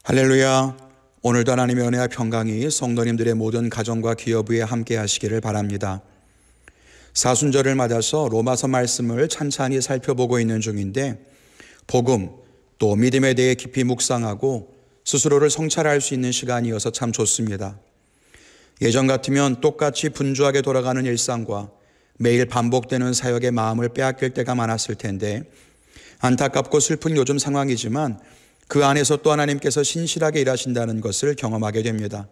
할렐루야. 오늘도 하나님의 은혜와 평강이 성도님들의 모든 가정과 기업에 함께 하시기를 바랍니다. 사순절을 맞아서 로마서 말씀을 찬찬히 살펴보고 있는 중인데, 복음 또 믿음에 대해 깊이 묵상하고 스스로를 성찰할 수 있는 시간이어서 참 좋습니다. 예전 같으면 똑같이 분주하게 돌아가는 일상과 매일 반복되는 사역의 마음을 빼앗길 때가 많았을 텐데, 안타깝고 슬픈 요즘 상황이지만 그 안에서 또 하나님께서 신실하게 일하신다는 것을 경험하게 됩니다.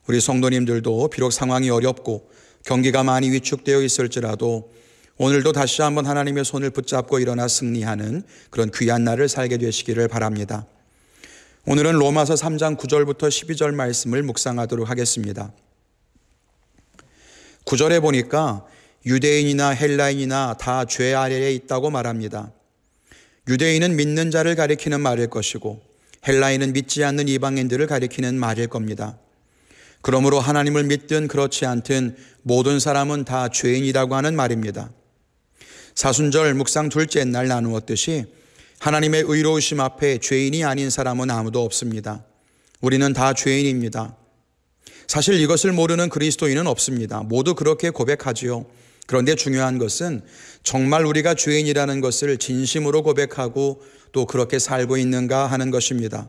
우리 성도님들도 비록 상황이 어렵고 경기가 많이 위축되어 있을지라도 오늘도 다시 한번 하나님의 손을 붙잡고 일어나 승리하는 그런 귀한 날을 살게 되시기를 바랍니다. 오늘은 로마서 3장 9절부터 12절 말씀을 묵상하도록 하겠습니다. 9절에 보니까 유대인이나 헬라인이나 다 죄 아래에 있다고 말합니다. 유대인은 믿는 자를 가리키는 말일 것이고 헬라인은 믿지 않는 이방인들을 가리키는 말일 겁니다. 그러므로 하나님을 믿든 그렇지 않든 모든 사람은 다 죄인이라고 하는 말입니다. 사순절 묵상 둘째 날 나누었듯이 하나님의 의로우심 앞에 죄인이 아닌 사람은 아무도 없습니다. 우리는 다 죄인입니다. 사실 이것을 모르는 그리스도인은 없습니다. 모두 그렇게 고백하지요. 그런데 중요한 것은 정말 우리가 죄인이라는 것을 진심으로 고백하고 또 그렇게 살고 있는가 하는 것입니다.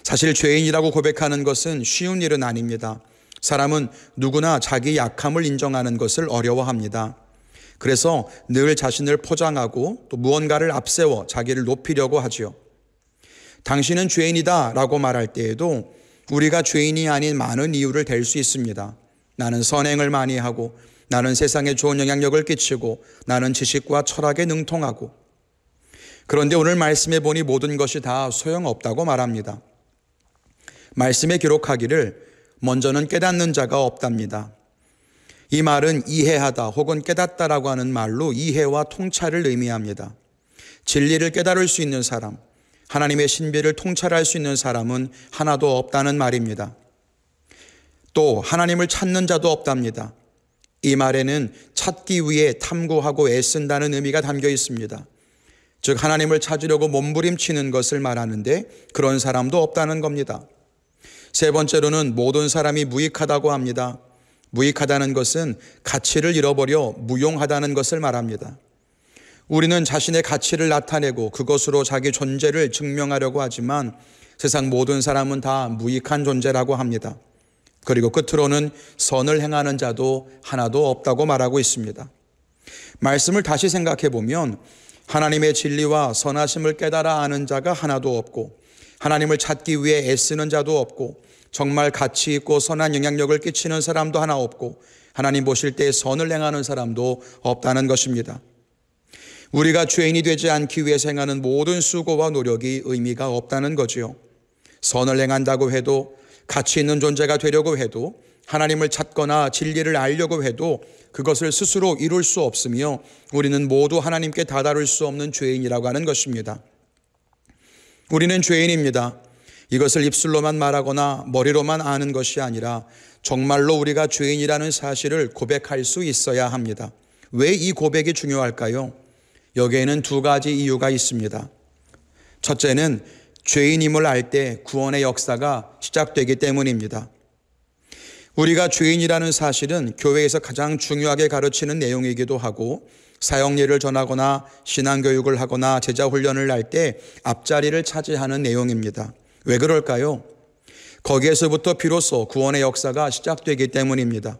사실 죄인이라고 고백하는 것은 쉬운 일은 아닙니다. 사람은 누구나 자기 약함을 인정하는 것을 어려워합니다. 그래서 늘 자신을 포장하고 또 무언가를 앞세워 자기를 높이려고 하지요. 당신은 죄인이다 라고 말할 때에도 우리가 죄인이 아닌 많은 이유를 댈 수 있습니다. 나는 선행을 많이 하고, 나는 세상에 좋은 영향력을 끼치고, 나는 지식과 철학에 능통하고. 그런데 오늘 말씀에 보니 모든 것이 다 소용없다고 말합니다. 말씀에 기록하기를 먼저는 깨닫는 자가 없답니다. 이 말은 이해하다 혹은 깨닫다라고 하는 말로 이해와 통찰을 의미합니다. 진리를 깨달을 수 있는 사람, 하나님의 신비를 통찰할 수 있는 사람은 하나도 없다는 말입니다. 또 하나님을 찾는 자도 없답니다. 이 말에는 찾기 위해 탐구하고 애쓴다는 의미가 담겨 있습니다. 즉 하나님을 찾으려고 몸부림치는 것을 말하는데 그런 사람도 없다는 겁니다. 세 번째로는 모든 사람이 무익하다고 합니다. 무익하다는 것은 가치를 잃어버려 무용하다는 것을 말합니다. 우리는 자신의 가치를 나타내고 그것으로 자기 존재를 증명하려고 하지만 세상 모든 사람은 다 무익한 존재라고 합니다. 그리고 끝으로는 선을 행하는 자도 하나도 없다고 말하고 있습니다. 말씀을 다시 생각해 보면 하나님의 진리와 선하심을 깨달아 아는 자가 하나도 없고, 하나님을 찾기 위해 애쓰는 자도 없고, 정말 가치 있고 선한 영향력을 끼치는 사람도 하나 없고, 하나님 보실 때 선을 행하는 사람도 없다는 것입니다. 우리가 죄인이 되지 않기 위해 행하는 모든 수고와 노력이 의미가 없다는 거지요. 선을 행한다고 해도, 가치 있는 존재가 되려고 해도, 하나님을 찾거나 진리를 알려고 해도 그것을 스스로 이룰 수 없으며 우리는 모두 하나님께 다다를 수 없는 죄인이라고 하는 것입니다. 우리는 죄인입니다. 이것을 입술로만 말하거나 머리로만 아는 것이 아니라 정말로 우리가 죄인이라는 사실을 고백할 수 있어야 합니다. 왜 이 고백이 중요할까요? 여기에는 두 가지 이유가 있습니다. 첫째는 죄인임을 알 때 구원의 역사가 시작되기 때문입니다. 우리가 죄인이라는 사실은 교회에서 가장 중요하게 가르치는 내용이기도 하고, 사형리를 전하거나 신앙교육을 하거나 제자훈련을 할 때 앞자리를 차지하는 내용입니다. 왜 그럴까요? 거기에서부터 비로소 구원의 역사가 시작되기 때문입니다.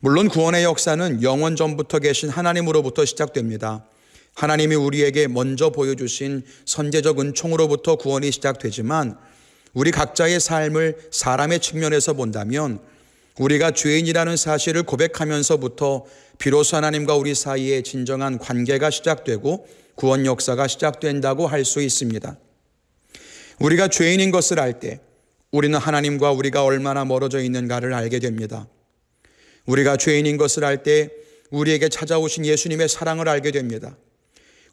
물론 구원의 역사는 영원 전부터 계신 하나님으로부터 시작됩니다. 하나님이 우리에게 먼저 보여주신 선제적 은총으로부터 구원이 시작되지만, 우리 각자의 삶을 사람의 측면에서 본다면 우리가 죄인이라는 사실을 고백하면서부터 비로소 하나님과 우리 사이에 진정한 관계가 시작되고 구원 역사가 시작된다고 할 수 있습니다. 우리가 죄인인 것을 알 때 우리는 하나님과 우리가 얼마나 멀어져 있는가를 알게 됩니다. 우리가 죄인인 것을 알 때 우리에게 찾아오신 예수님의 사랑을 알게 됩니다.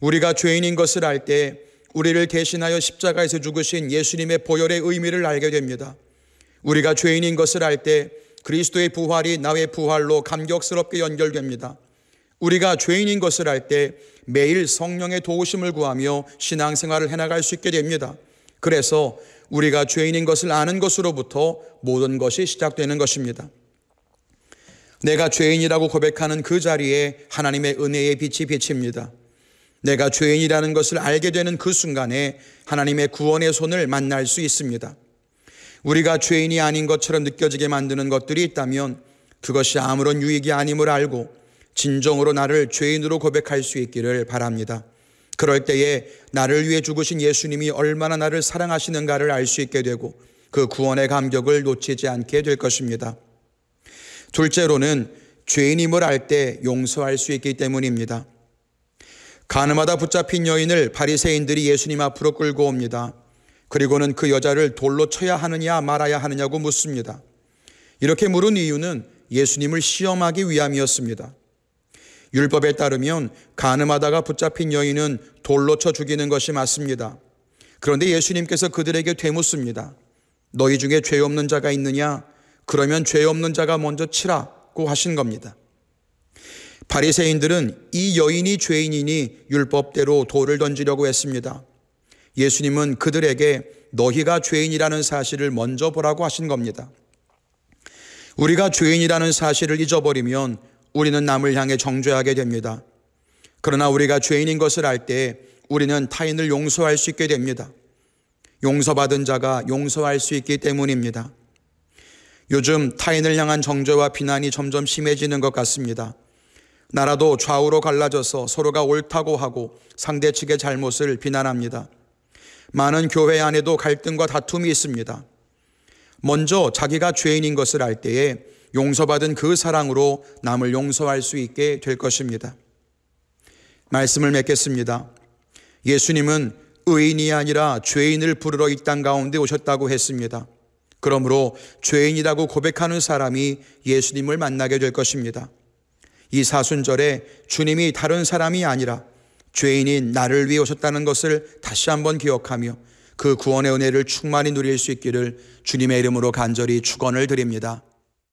우리가 죄인인 것을 알 때 우리를 대신하여 십자가에서 죽으신 예수님의 보혈의 의미를 알게 됩니다. 우리가 죄인인 것을 알 때 그리스도의 부활이 나의 부활로 감격스럽게 연결됩니다. 우리가 죄인인 것을 알 때 매일 성령의 도우심을 구하며 신앙생활을 해나갈 수 있게 됩니다. 그래서 우리가 죄인인 것을 아는 것으로부터 모든 것이 시작되는 것입니다. 내가 죄인이라고 고백하는 그 자리에 하나님의 은혜의 빛이 비칩니다. 내가 죄인이라는 것을 알게 되는 그 순간에 하나님의 구원의 손을 만날 수 있습니다. 우리가 죄인이 아닌 것처럼 느껴지게 만드는 것들이 있다면 그것이 아무런 유익이 아님을 알고 진정으로 나를 죄인으로 고백할 수 있기를 바랍니다. 그럴 때에 나를 위해 죽으신 예수님이 얼마나 나를 사랑하시는가를 알 수 있게 되고 그 구원의 감격을 놓치지 않게 될 것입니다. 둘째로는 죄인임을 알 때 용서할 수 있기 때문입니다. 가늠하다 붙잡힌 여인을 바리새인들이 예수님 앞으로 끌고 옵니다. 그리고는 그 여자를 돌로 쳐야 하느냐 말아야 하느냐고 묻습니다. 이렇게 물은 이유는 예수님을 시험하기 위함이었습니다. 율법에 따르면 가늠하다가 붙잡힌 여인은 돌로 쳐 죽이는 것이 맞습니다. 그런데 예수님께서 그들에게 되묻습니다. 너희 중에 죄 없는 자가 있느냐? 그러면 죄 없는 자가 먼저 치라고 하신 겁니다. 바리새인들은 이 여인이 죄인이니 율법대로 돌을 던지려고 했습니다. 예수님은 그들에게 너희가 죄인이라는 사실을 먼저 보라고 하신 겁니다. 우리가 죄인이라는 사실을 잊어버리면 우리는 남을 향해 정죄하게 됩니다. 그러나 우리가 죄인인 것을 알 때 우리는 타인을 용서할 수 있게 됩니다. 용서받은 자가 용서할 수 있기 때문입니다. 요즘 타인을 향한 정죄와 비난이 점점 심해지는 것 같습니다. 나라도 좌우로 갈라져서 서로가 옳다고 하고 상대 측의 잘못을 비난합니다. 많은 교회 안에도 갈등과 다툼이 있습니다. 먼저 자기가 죄인인 것을 알 때에 용서받은 그 사랑으로 남을 용서할 수 있게 될 것입니다. 말씀을 맺겠습니다. 예수님은 의인이 아니라 죄인을 부르러 이 땅 가운데 오셨다고 했습니다. 그러므로 죄인이라고 고백하는 사람이 예수님을 만나게 될 것입니다. 이 사순절에 주님이 다른 사람이 아니라 죄인인 나를 위해 오셨다는 것을 다시 한번 기억하며 그 구원의 은혜를 충만히 누릴 수 있기를 주님의 이름으로 간절히 축원을 드립니다.